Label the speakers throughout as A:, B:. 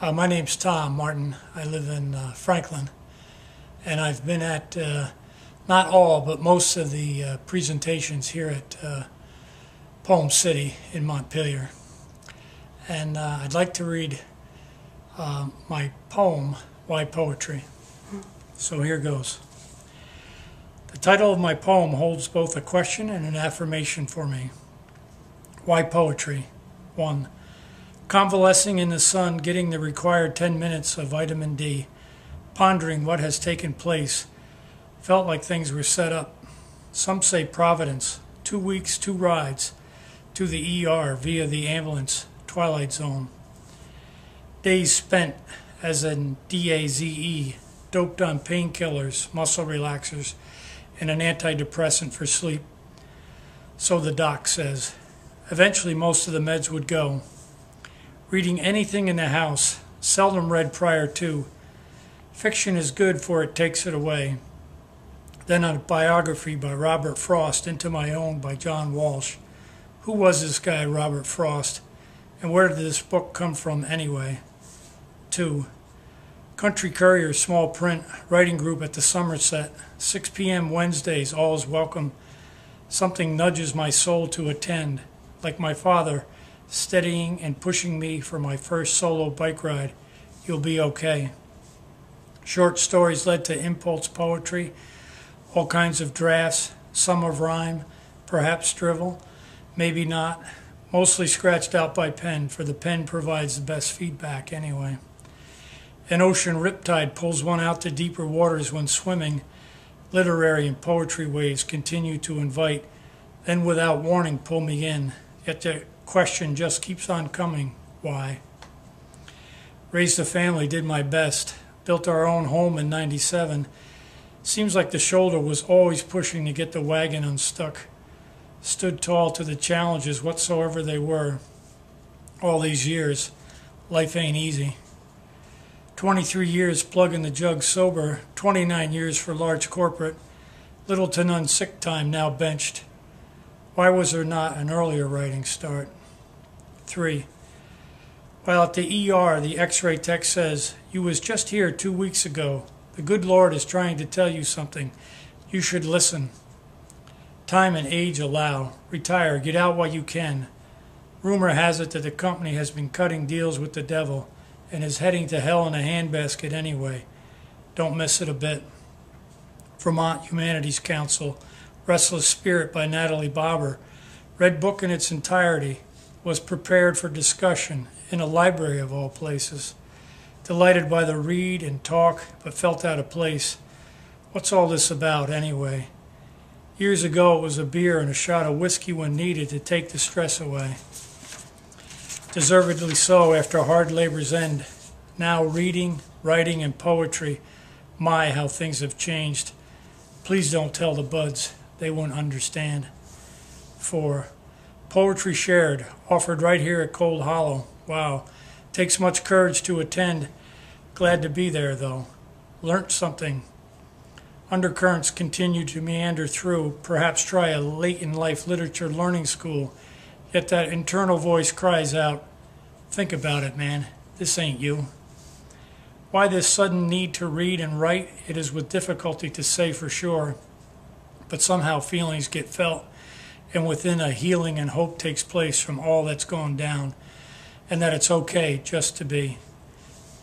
A: My name's Tom Martin. I live in Franklin, and I've been at not all, but most of the presentations here at PoemCity in Montpelier. And I'd like to read my poem, Why Poetry? So here goes. The title of my poem holds both a question and an affirmation for me. Why poetry? 1. Convalescing in the sun, getting the required 10 minutes of vitamin D, pondering what has taken place, felt like things were set up. Some say Providence, 2 weeks, 2 rides, to the ER via the ambulance, Twilight Zone. Days spent as in DAZE, doped on painkillers, muscle relaxers, and an antidepressant for sleep. So the doc says. Eventually most of the meds would go. Reading anything in the house, seldom read prior to. Fiction is good for it takes it away. Then a biography by Robert Frost, Into My Own by John Walsh. Who was this guy, Robert Frost? And where did this book come from anyway? 2. Country Courier, small print, writing group at the Somerset. 6 p.m. Wednesdays, all is welcome. Something nudges my soul to attend. Like my father, steadying and pushing me for my first solo bike ride. You'll be okay. Short stories led to impulse poetry, all kinds of drafts, some of rhyme, perhaps drivel, maybe not, mostly scratched out by pen, for the pen provides the best feedback anyway. An ocean riptide pulls one out to deeper waters when swimming. Literary and poetry waves continue to invite, then without warning pull me in. Yet the question just keeps on coming. Why? Raised a family, did my best. Built our own home in '97. Seems like the shoulder was always pushing to get the wagon unstuck. Stood tall to the challenges whatsoever they were. All these years, life ain't easy. 23 years plugging the jug sober, 29 years for large corporate. Little to none sick time now benched. Why was there not an earlier writing start? 3. While at the ER, the x-ray tech says, you was just here 2 weeks ago. The good Lord is trying to tell you something. You should listen. Time and age allow. Retire, get out while you can. Rumor has it that the company has been cutting deals with the devil and is heading to hell in a handbasket anyway. Don't miss it a bit. Vermont Humanities Council, Restless Spirit by Natalie Bobber. Read book in its entirety. Was prepared for discussion in a library of all places. Delighted by the read and talk, but felt out of place. What's all this about anyway? Years ago it was a beer and a shot of whiskey when needed to take the stress away. Deservedly so after hard labor's end. Now reading, writing, and poetry. My, how things have changed. Please don't tell the buds. They won't understand. 4. Poetry shared, offered right here at Cold Hollow. Wow. Takes much courage to attend. Glad to be there, though. Learnt something. Undercurrents continue to meander through. Perhaps try a late-in-life literature learning school. Yet that internal voice cries out, think about it, man. This ain't you. Why this sudden need to read and write? It is with difficulty to say for sure. But somehow feelings get felt, and within a healing and hope takes place from all that's gone down, and that it's okay just to be.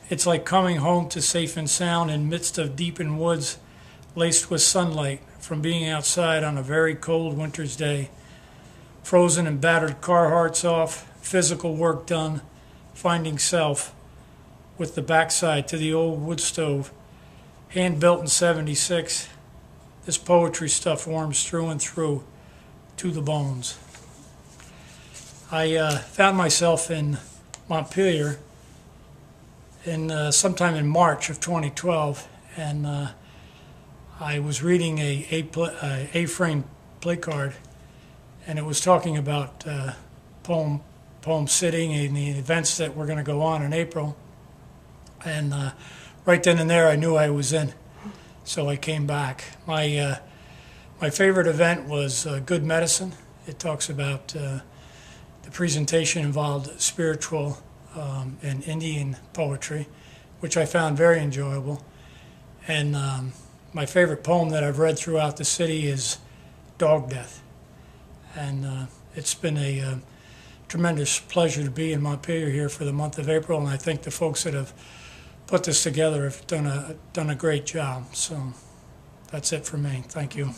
A: It's like coming home to safe and sound in midst of deepened woods, laced with sunlight from being outside on a very cold winter's day. Frozen and battered car hearts off, physical work done, finding self, with the backside to the old wood stove, hand built in '76. This poetry stuff warms through and through, to the bones. I found myself in Montpelier in sometime in March of 2012, and I was reading a A-frame play card, and it was talking about PoemCity and the events that were going to go on in April. And right then and there, I knew I was in. So I came back. My favorite event was Good Medicine. It talks about the presentation involved spiritual and Indian poetry, which I found very enjoyable. And my favorite poem that I've read throughout the city is Dog Death. And it's been a tremendous pleasure to be in Montpelier here for the month of April, and I think the folks that have put this together have done a great job. So that's it for me. Thank you.